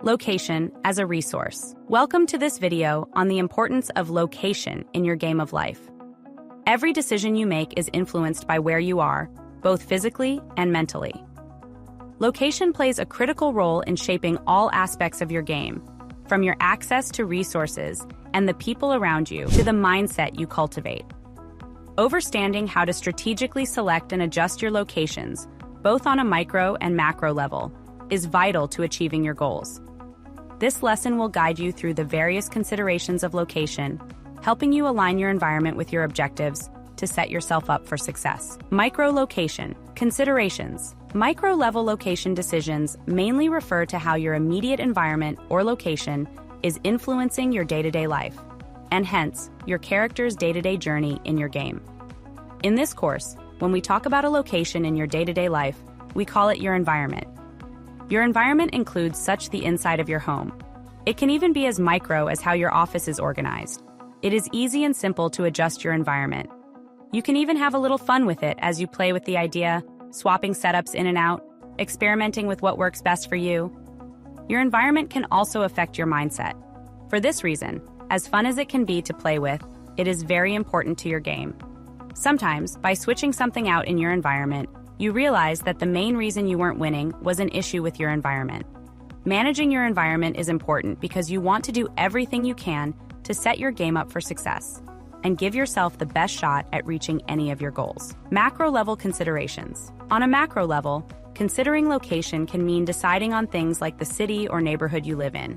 Location as a resource. Welcome to this video on the importance of location in your game of life. Every decision you make is influenced by where you are, both physically and mentally. Location plays a critical role in shaping all aspects of your game, from your access to resources and the people around you to the mindset you cultivate. Understanding how to strategically select and adjust your locations, both on a micro and macro level, is vital to achieving your goals. This lesson will guide you through the various considerations of location, helping you align your environment with your objectives to set yourself up for success. Micro-location considerations. Micro-level location decisions mainly refer to how your immediate environment or location is influencing your day-to-day life, and hence, your character's day-to-day journey in your game. In this course, when we talk about a location in your day-to-day life, we call it your environment. Your environment includes the inside of your home. It can even be as micro as how your office is organized. It is easy and simple to adjust your environment. You can even have a little fun with it as you play with the idea, swapping setups in and out, experimenting with what works best for you. Your environment can also affect your mindset. For this reason, as fun as it can be to play with, it is very important to your game. Sometimes, by switching something out in your environment, you realize that the main reason you weren't winning was an issue with your environment. Managing your environment is important because you want to do everything you can to set your game up for success and give yourself the best shot at reaching any of your goals. Macro-level considerations. On a macro level, considering location can mean deciding on things like the city or neighborhood you live in,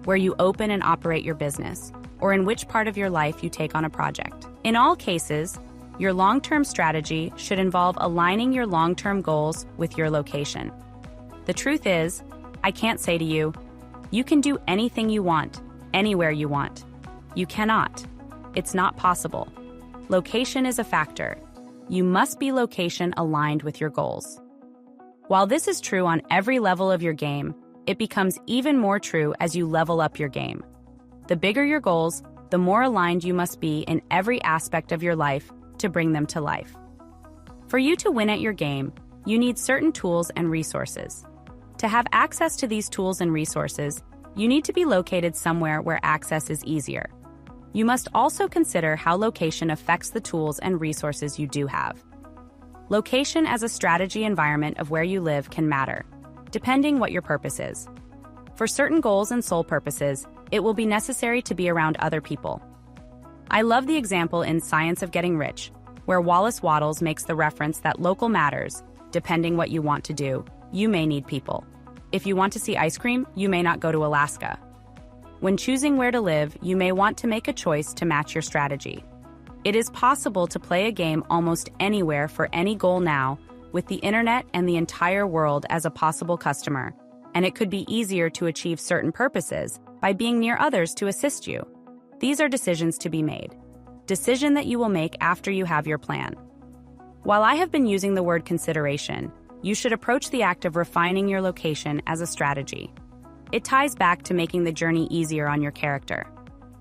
where you open and operate your business, or in which part of your life you take on a project. In all cases, your long-term strategy should involve aligning your long-term goals with your location. The truth is, I can't say to you, you can do anything you want, anywhere you want. You cannot. It's not possible. Location is a factor. You must be location aligned with your goals. While this is true on every level of your game, it becomes even more true as you level up your game. The bigger your goals, the more aligned you must be in every aspect of your life to bring them to life. For you to win at your game, you need certain tools and resources. To have access to these tools and resources, you need to be located somewhere where access is easier. You must also consider how location affects the tools and resources you do have. Location as a strategy environment of where you live can matter, depending what your purpose is. For certain goals and sole purposes, it will be necessary to be around other people. I love the example in Science of Getting Rich, where Wallace Wattles makes the reference that local matters. Depending what you want to do, you may need people. If you want to see ice cream, you may not go to Alaska. When choosing where to live, you may want to make a choice to match your strategy. It is possible to play a game almost anywhere for any goal now, with the internet and the entire world as a possible customer, and it could be easier to achieve certain purposes by being near others to assist you. These are decisions to be made. Decision that you will make after you have your plan. While I have been using the word consideration, you should approach the act of refining your location as a strategy. It ties back to making the journey easier on your character.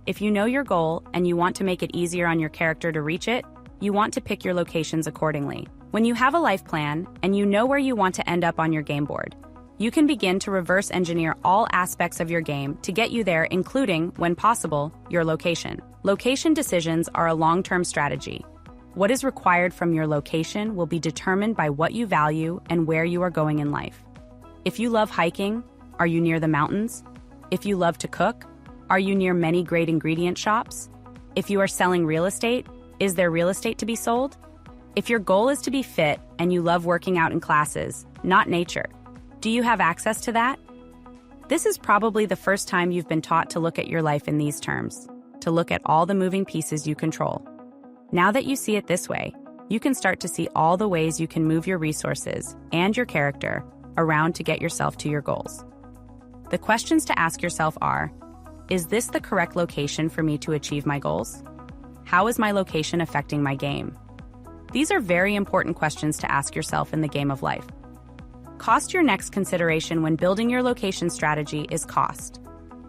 If you know your goal and you want to make it easier on your character to reach it, you want to pick your locations accordingly. When you have a life plan and you know where you want to end up on your game board, you can begin to reverse engineer all aspects of your game to get you there, including, when possible, your location. Location decisions are a long-term strategy. What is required from your location will be determined by what you value and where you are going in life. If you love hiking, are you near the mountains? If you love to cook, are you near many great ingredient shops? If you are selling real estate, is there real estate to be sold? If your goal is to be fit and you love working out in classes, not nature, do you have access to that? This is probably the first time you've been taught to look at your life in these terms, to look at all the moving pieces you control. Now that you see it this way, you can start to see all the ways you can move your resources and your character around to get yourself to your goals. The questions to ask yourself are, is this the correct location for me to achieve my goals? How is my location affecting my game? These are very important questions to ask yourself in the game of life. Cost. Your next consideration when building your location strategy is cost.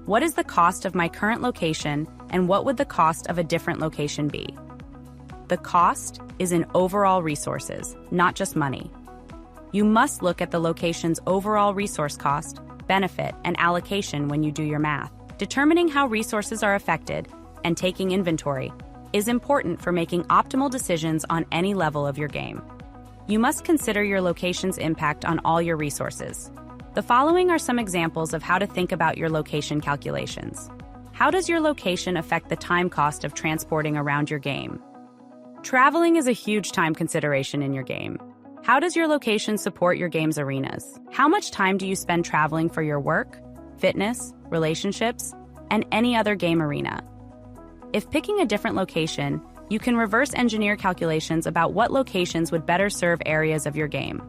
What is the cost of my current location and what would the cost of a different location be? The cost is in overall resources, not just money. You must look at the location's overall resource cost benefit, and allocation when you do your math. Determining how resources are affected and taking inventory is important for making optimal decisions on any level of your game. You must consider your location's impact on all your resources. The following are some examples of how to think about your location calculations. How does your location affect the time cost of transporting around your game? Traveling is a huge time consideration in your game. How does your location support your game's arenas? How much time do you spend traveling for your work, fitness, relationships, and any other game arena? If picking a different location, you can reverse engineer calculations about what locations would better serve areas of your game.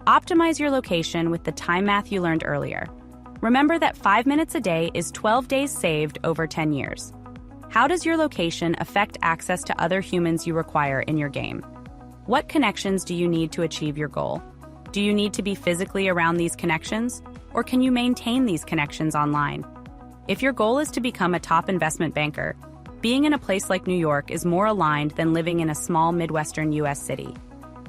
Optimize your location with the time math you learned earlier. Remember that 5 minutes a day is 12 days saved over 10 years. How does your location affect access to other humans you require in your game? What connections do you need to achieve your goal? Do you need to be physically around these connections, or can you maintain these connections online? If your goal is to become a top investment banker, being in a place like New York is more aligned than living in a small Midwestern US city.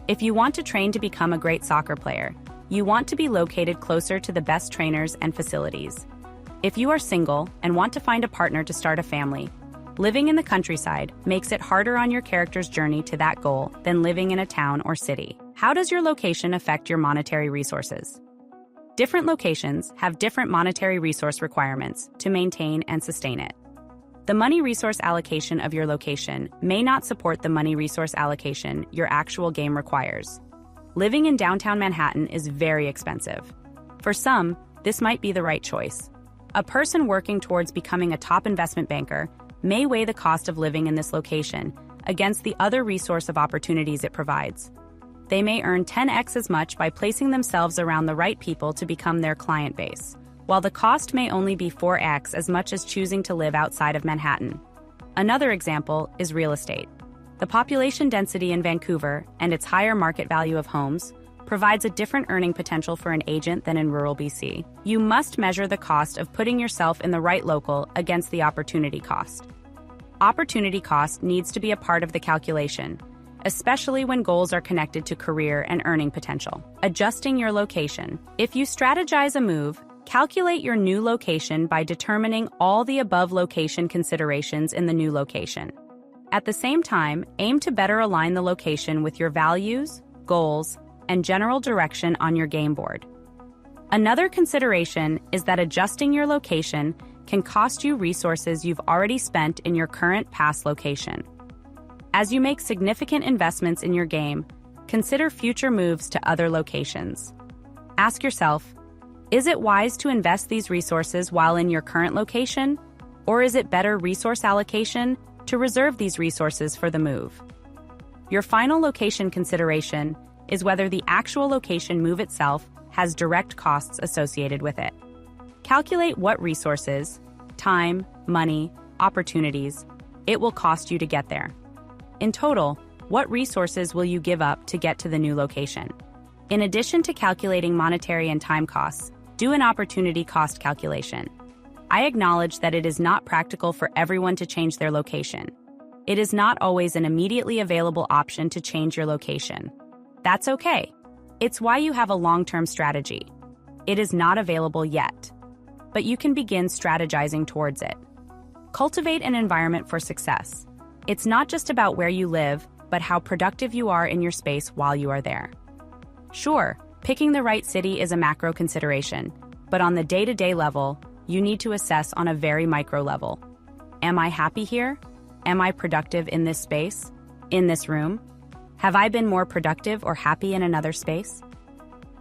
If you want to train to become a great soccer player, you want to be located closer to the best trainers and facilities. If you are single and want to find a partner to start a family, living in the countryside makes it harder on your character's journey to that goal than living in a town or city. How does your location affect your monetary resources? Different locations have different monetary resource requirements to maintain and sustain it. The money resource allocation of your location may not support the money resource allocation your actual game requires. Living in downtown Manhattan is very expensive. For some, this might be the right choice. A person working towards becoming a top investment banker may weigh the cost of living in this location against the other resource of opportunities it provides. They may earn 10x as much by placing themselves around the right people to become their client base, while the cost may only be 4x as much as choosing to live outside of Manhattan. Another example is real estate. The population density in Vancouver and its higher market value of homes provides a different earning potential for an agent than in rural BC. You must measure the cost of putting yourself in the right local against the opportunity cost. Opportunity cost needs to be a part of the calculation, especially when goals are connected to career and earning potential. Adjusting your location. If you strategize a move, calculate your new location by determining all the above location considerations in the new location. At the same time, aim to better align the location with your values, goals, and general direction on your game board. Another consideration is that adjusting your location can cost you resources you've already spent in your current past location. As you make significant investments in your game, consider future moves to other locations. Ask yourself, is it wise to invest these resources while in your current location, or is it better resource allocation to reserve these resources for the move? Your final location consideration is whether the actual location move itself has direct costs associated with it. Calculate what resources, time, money, opportunities, it will cost you to get there. In total, what resources will you give up to get to the new location? In addition to calculating monetary and time costs, do an opportunity cost calculation. I acknowledge that it is not practical for everyone to change their location. It is not always an immediately available option to change your location. That's okay. It's why you have a long-term strategy. It is not available yet, but you can begin strategizing towards it. Cultivate an environment for success. It's not just about where you live, but how productive you are in your space while you are there. Sure, picking the right city is a macro consideration, but on the day-to-day level, you need to assess on a very micro level. Am I happy here? Am I productive in this space? In this room? Have I been more productive or happy in another space?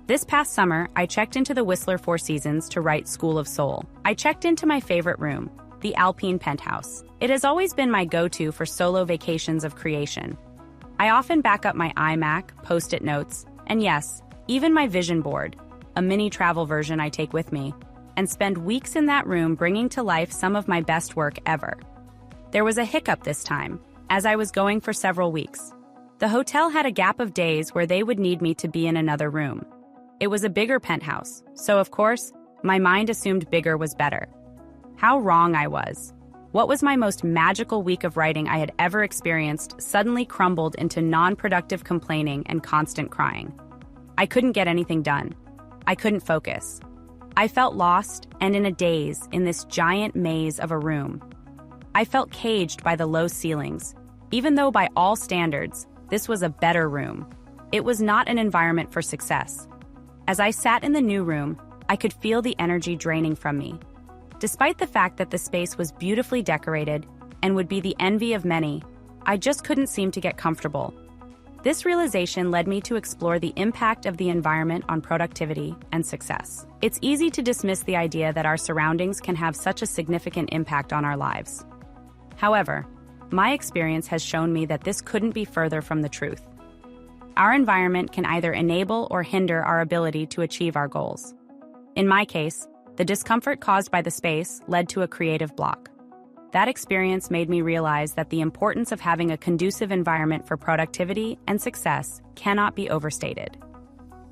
This past summer, I checked into the Whistler Four Seasons to write School of Soul. I checked into my favorite room, the Alpine Penthouse. It has always been my go-to for solo vacations of creation. I often back up my iMac, post-it notes, and yes, even my vision board, a mini travel version I take with me, and spend weeks in that room bringing to life some of my best work ever. There was a hiccup this time, as I was going for several weeks. The hotel had a gap of days where they would need me to be in another room. It was a bigger penthouse, so of course, my mind assumed bigger was better. How wrong I was. What was my most magical week of writing I had ever experienced suddenly crumbled into non-productive complaining and constant crying. I couldn't get anything done. I couldn't focus. I felt lost and in a daze in this giant maze of a room. I felt caged by the low ceilings, even though by all standards, this was a better room. It was not an environment for success. As I sat in the new room, I could feel the energy draining from me. Despite the fact that the space was beautifully decorated and would be the envy of many, I just couldn't seem to get comfortable. This realization led me to explore the impact of the environment on productivity and success. It's easy to dismiss the idea that our surroundings can have such a significant impact on our lives. However, my experience has shown me that this couldn't be further from the truth. Our environment can either enable or hinder our ability to achieve our goals. In my case, the discomfort caused by the space led to a creative block. That experience made me realize that the importance of having a conducive environment for productivity and success cannot be overstated.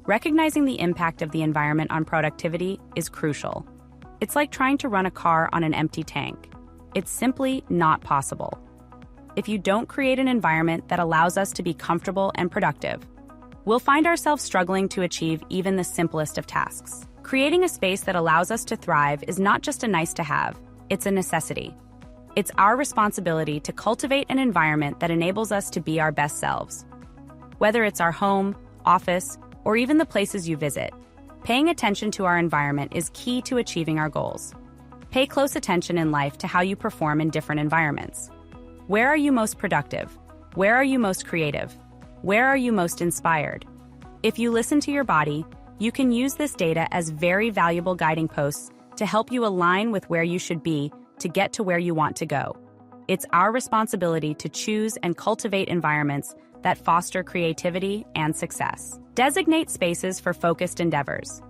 Recognizing the impact of the environment on productivity is crucial. It's like trying to run a car on an empty tank. It's simply not possible. If you don't create an environment that allows us to be comfortable and productive, we'll find ourselves struggling to achieve even the simplest of tasks. Creating a space that allows us to thrive is not just a nice to have, it's a necessity. It's our responsibility to cultivate an environment that enables us to be our best selves. Whether it's our home, office, or even the places you visit, paying attention to our environment is key to achieving our goals. Pay close attention in life to how you perform in different environments. Where are you most productive? Where are you most creative? Where are you most inspired? If you listen to your body, you can use this data as very valuable guiding posts to help you align with where you should be to get to where you want to go. It's our responsibility to choose and cultivate environments that foster creativity and success. Designate spaces for focused endeavors.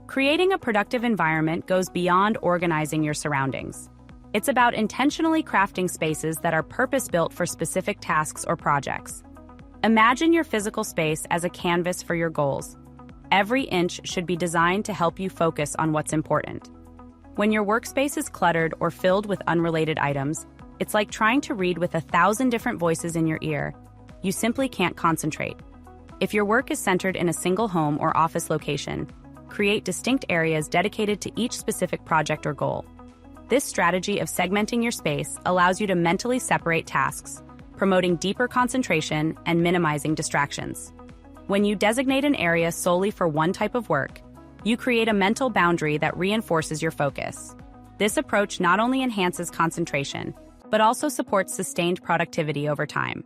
Creating a productive environment goes beyond organizing your surroundings. It's about intentionally crafting spaces that are purpose-built for specific tasks or projects. Imagine your physical space as a canvas for your goals. Every inch should be designed to help you focus on what's important. When your workspace is cluttered or filled with unrelated items, it's like trying to read with 1,000 different voices in your ear. You simply can't concentrate. If your work is centered in a single home or office location, create distinct areas dedicated to each specific project or goal. This strategy of segmenting your space allows you to mentally separate tasks, promoting deeper concentration and minimizing distractions. When you designate an area solely for one type of work, you create a mental boundary that reinforces your focus. This approach not only enhances concentration, but also supports sustained productivity over time.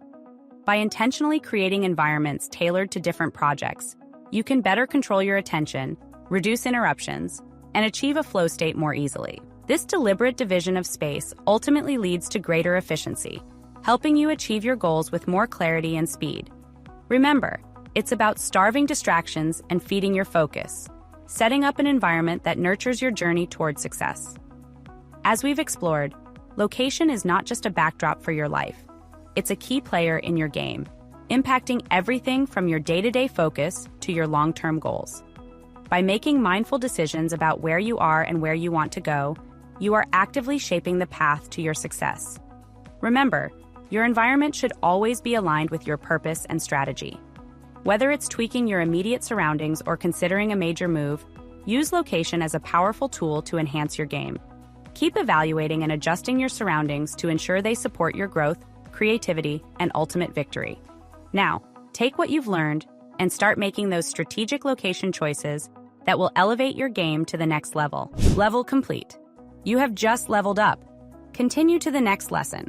By intentionally creating environments tailored to different projects, you can better control your attention, reduce interruptions, and achieve a flow state more easily. This deliberate division of space ultimately leads to greater efficiency, helping you achieve your goals with more clarity and speed. Remember, it's about starving distractions and feeding your focus, setting up an environment that nurtures your journey toward success. As we've explored, location is not just a backdrop for your life. It's a key player in your game, impacting everything from your day-to-day focus to your long-term goals. By making mindful decisions about where you are and where you want to go, you are actively shaping the path to your success. Remember, your environment should always be aligned with your purpose and strategy. Whether it's tweaking your immediate surroundings or considering a major move, use location as a powerful tool to enhance your game. Keep evaluating and adjusting your surroundings to ensure they support your growth, creativity, and ultimate victory. Now, take what you've learned and start making those strategic location choices that will elevate your game to the next level. Level complete. You have just leveled up. Continue to the next lesson.